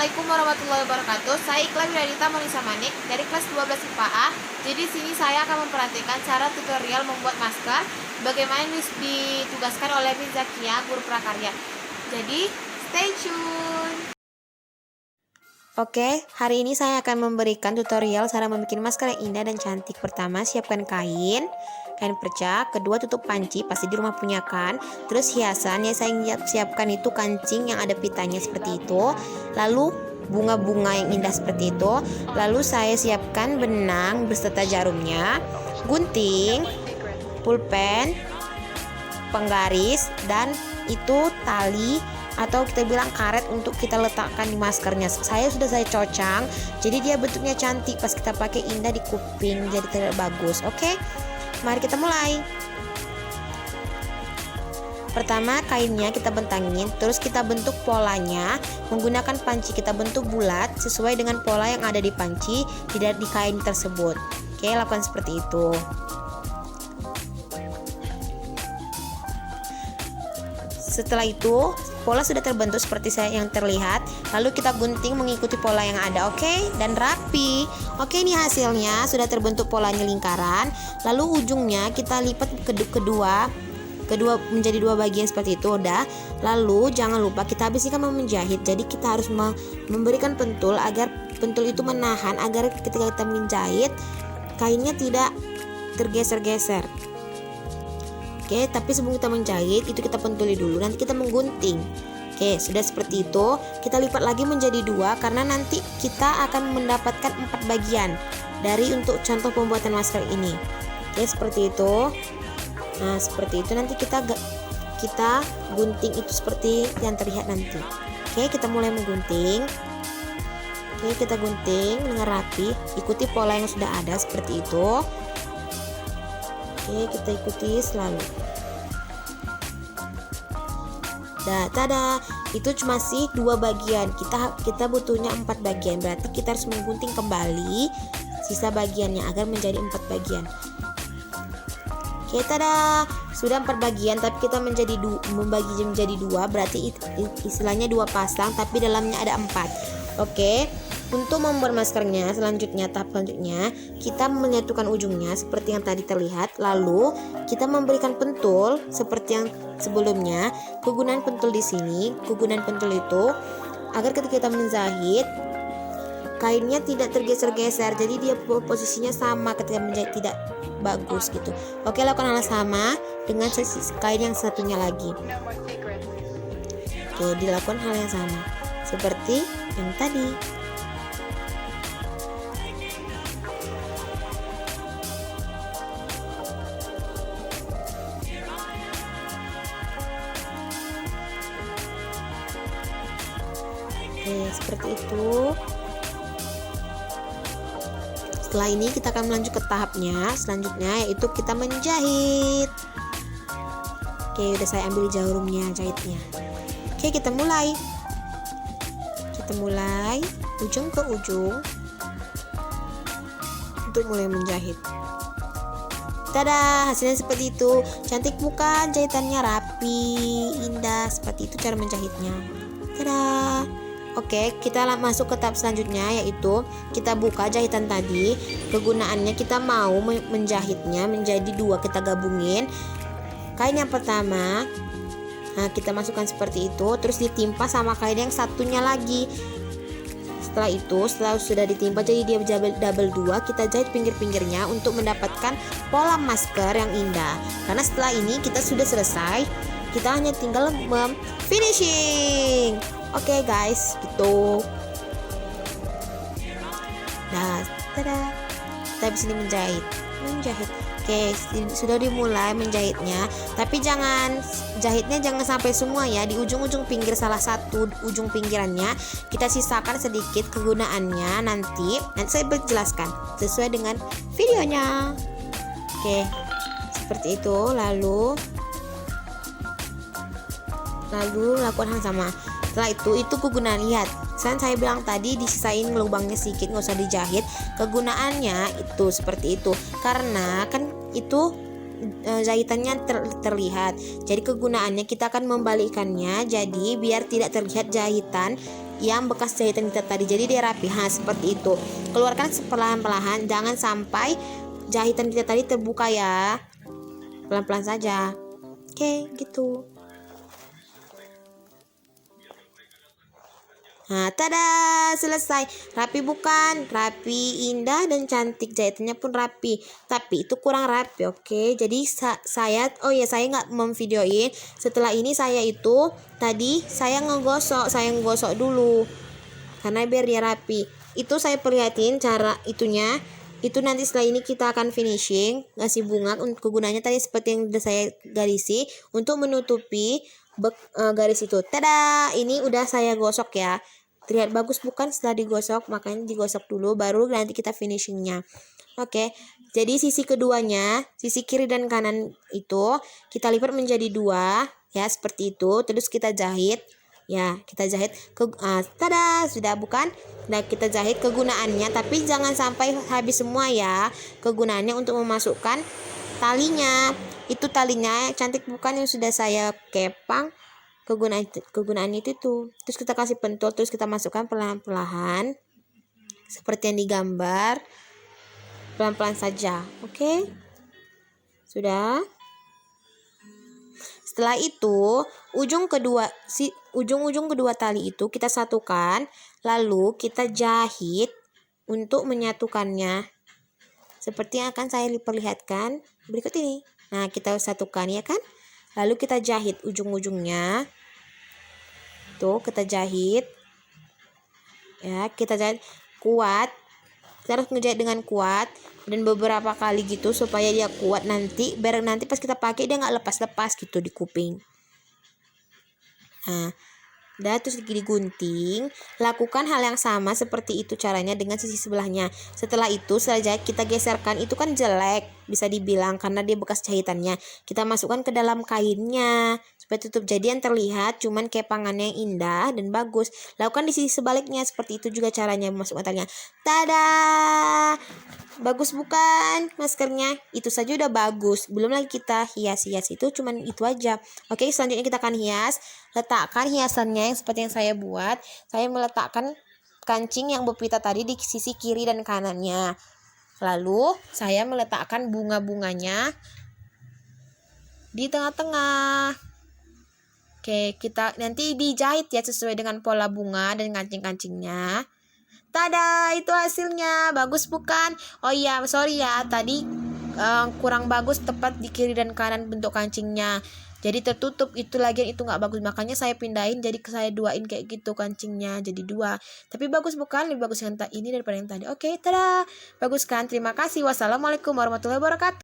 Assalamualaikum warahmatullahi wabarakatuh. Saya Iqla Wiradita Monisa Manik dari kelas 12 IPA A. Jadi sini saya akan memperhatikan cara tutorial membuat masker bagaimana ditugaskan oleh Miss Zakia, guru prakarya. Jadi stay tune. Oke, hari ini saya akan memberikan tutorial cara membuat masker yang indah dan cantik. Pertama, siapkan kain perca. Kedua, tutup panci, pasti di rumah punya kan. Terus hiasan yang saya siapkan itu kancing yang ada pitanya seperti itu. Lalu bunga-bunga yang indah seperti itu. Lalu saya siapkan benang beserta jarumnya, gunting, pulpen, penggaris, dan itu tali atau kita bilang karet untuk kita letakkan di maskernya. Saya cocang, jadi dia bentuknya cantik. Pas kita pakai indah di kuping, jadi terlihat bagus. Oke, mari kita mulai. Pertama, kainnya kita bentangin, terus kita bentuk polanya menggunakan panci. Kita bentuk bulat sesuai dengan pola yang ada di panci, tidak di kain tersebut. Oke, lakukan seperti itu. Setelah itu, pola sudah terbentuk seperti yang terlihat. Lalu kita gunting mengikuti pola yang ada, oke? Dan rapi. Oke, ini hasilnya sudah terbentuk polanya lingkaran. Lalu ujungnya kita lipat kedua menjadi dua bagian seperti itu, udah. Lalu jangan lupa kita habiskan menjahit. Jadi kita harus memberikan pentul agar pentul itu menahan agar ketika kita menjahit kainnya tidak tergeser-geser. Oke, tapi sebelum kita menjahit itu kita pentuli dulu, nanti kita menggunting. Oke, sudah seperti itu. Kita lipat lagi menjadi dua karena nanti kita akan mendapatkan 4 bagian dari untuk contoh pembuatan masker ini. Oke, seperti itu. Nah, seperti itu nanti kita gunting itu seperti yang terlihat nanti. Oke, kita mulai menggunting. Oke, kita gunting dengan rapi, ikuti pola yang sudah ada seperti itu. Oke, kita ikuti selalu. Nah, tada, itu cuma sih 2 bagian. Kita butuhnya 4 bagian. Berarti kita harus menggunting kembali sisa bagiannya agar menjadi 4 bagian. Oke, tada, sudah 4 bagian, tapi kita membagi menjadi 2. Berarti istilahnya 2 pasang, tapi dalamnya ada 4. Oke. Untuk membuat maskernya tahap selanjutnya kita menyatukan ujungnya seperti yang tadi terlihat. Lalu kita memberikan pentul seperti yang sebelumnya. Kegunaan pentul di sini, kegunaan pentul itu agar ketika kita menjahit kainnya tidak tergeser-geser, jadi dia posisinya sama ketika menjahit, tidak bagus gitu. Oke, lakukan hal sama dengan kain yang satunya lagi. Oke, dilakukan hal yang sama seperti yang tadi. Oke, seperti itu. Setelah ini kita akan melanjut ke tahapnya selanjutnya, yaitu kita menjahit. Oke, udah saya ambil jarumnya, jahitnya. Oke, kita mulai ujung ke ujung untuk mulai menjahit. Tada, hasilnya seperti itu. Cantik bukan? Jahitannya rapi, indah. Seperti itu cara menjahitnya. Tada. Oke, kita masuk ke tahap selanjutnya, yaitu kita buka jahitan tadi. Kegunaannya kita mau menjahitnya menjadi 2, kita gabungin. Kain yang pertama, nah kita masukkan seperti itu, terus ditimpa sama kain yang satunya lagi. Setelah sudah ditimpa jadi dia double 2, kita jahit pinggir-pinggirnya untuk mendapatkan pola masker yang indah. Karena setelah ini kita sudah selesai, kita hanya tinggal finishing. Oke guys, gitu. Nah, tada. Kita di sini menjahit. Oke, sudah dimulai menjahitnya. Tapi jahitnya jangan sampai semua ya. Di ujung-ujung pinggir salah satu ujung pinggirannya kita sisakan sedikit. Kegunaannya nanti saya jelaskan sesuai dengan videonya. Oke, seperti itu. Lalu lakukan hal sama. Setelah itu kegunaan, lihat, saya bilang tadi disisain lubangnya sedikit, nggak usah dijahit. Kegunaannya itu seperti itu karena kan itu jahitannya terlihat. Jadi kegunaannya kita akan membalikkannya, jadi biar tidak terlihat jahitan yang bekas jahitan kita tadi. Jadi dia rapi. Seperti itu. Keluarkan perlahan-lahan, jangan sampai jahitan kita tadi terbuka ya. Pelan-pelan saja. Oke, gitu. Nah, tada, selesai. Rapi bukan? Rapi, indah dan cantik. Jahitannya pun rapi. Tapi itu kurang rapi, oke. Jadi saya nggak memvideoin. Setelah ini saya ngegosok dulu. Karena biar dia rapi. Itu saya perlihatin cara itunya. Itu nanti setelah ini kita akan finishing, ngasih bunga. Untuk kegunaannya tadi seperti yang sudah saya garisi untuk menutupi garis itu. Tada, ini udah saya gosok ya. Terlihat bagus bukan setelah digosok? Makanya digosok dulu baru nanti kita finishingnya. Oke, jadi sisi keduanya, sisi kiri dan kanan itu kita lipat menjadi 2 ya, seperti itu. Terus kita jahit ya, tada, sudah bukan? Nah, kita jahit kegunaannya, tapi jangan sampai habis semua ya. Kegunaannya untuk memasukkan talinya. Itu talinya cantik bukan yang sudah saya kepang. Kegunaan itu tuh. Terus kita kasih pentul, terus kita masukkan perlahan-lahan seperti yang digambar. Pelan-pelan saja. Oke? Sudah? Setelah itu, ujung kedua tali itu kita satukan, lalu kita jahit untuk menyatukannya. Seperti yang akan saya perlihatkan berikut ini. Nah, kita satukan ya kan? Lalu kita jahit ujung-ujungnya. Tuh, kita jahit. Ya, kita jahit kuat. Kita harus ngejahit dengan kuat dan beberapa kali gitu supaya dia kuat nanti. Biar nanti pas kita pakai dia nggak lepas-lepas gitu di kuping. Nah, udah terus digunting. Lakukan hal yang sama seperti itu caranya dengan sisi sebelahnya. Setelah itu saja kita geserkan, itu kan jelek bisa dibilang karena dia bekas jahitannya. Kita masukkan ke dalam kainnya supaya tutup, jadi yang terlihat cuman kepangannya yang indah dan bagus. Lakukan di sisi sebaliknya, seperti itu juga caranya memasukkan talinya. Tada, bagus bukan maskernya? Itu saja udah bagus, belum lagi kita hias-hias. Itu cuman itu aja. Oke, selanjutnya kita akan hias. Letakkan hiasannya yang seperti yang saya buat. Saya meletakkan kancing yang berpita tadi di sisi kiri dan kanannya. Lalu saya meletakkan bunga-bunganya di tengah-tengah. Oke, kita nanti dijahit ya sesuai dengan pola bunga dan kancing-kancingnya. Tada, itu hasilnya. Bagus bukan? Oh iya, sorry ya, tadi kurang bagus tepat di kiri dan kanan bentuk kancingnya. Jadi tertutup, itu lagi itu nggak bagus. Makanya saya pindahin, jadi saya duain kayak gitu kancingnya, jadi 2. Tapi bagus bukan? Lebih bagus yang ini daripada yang tadi. Oke, tada. Bagus kan? Terima kasih. Wassalamualaikum warahmatullahi wabarakatuh.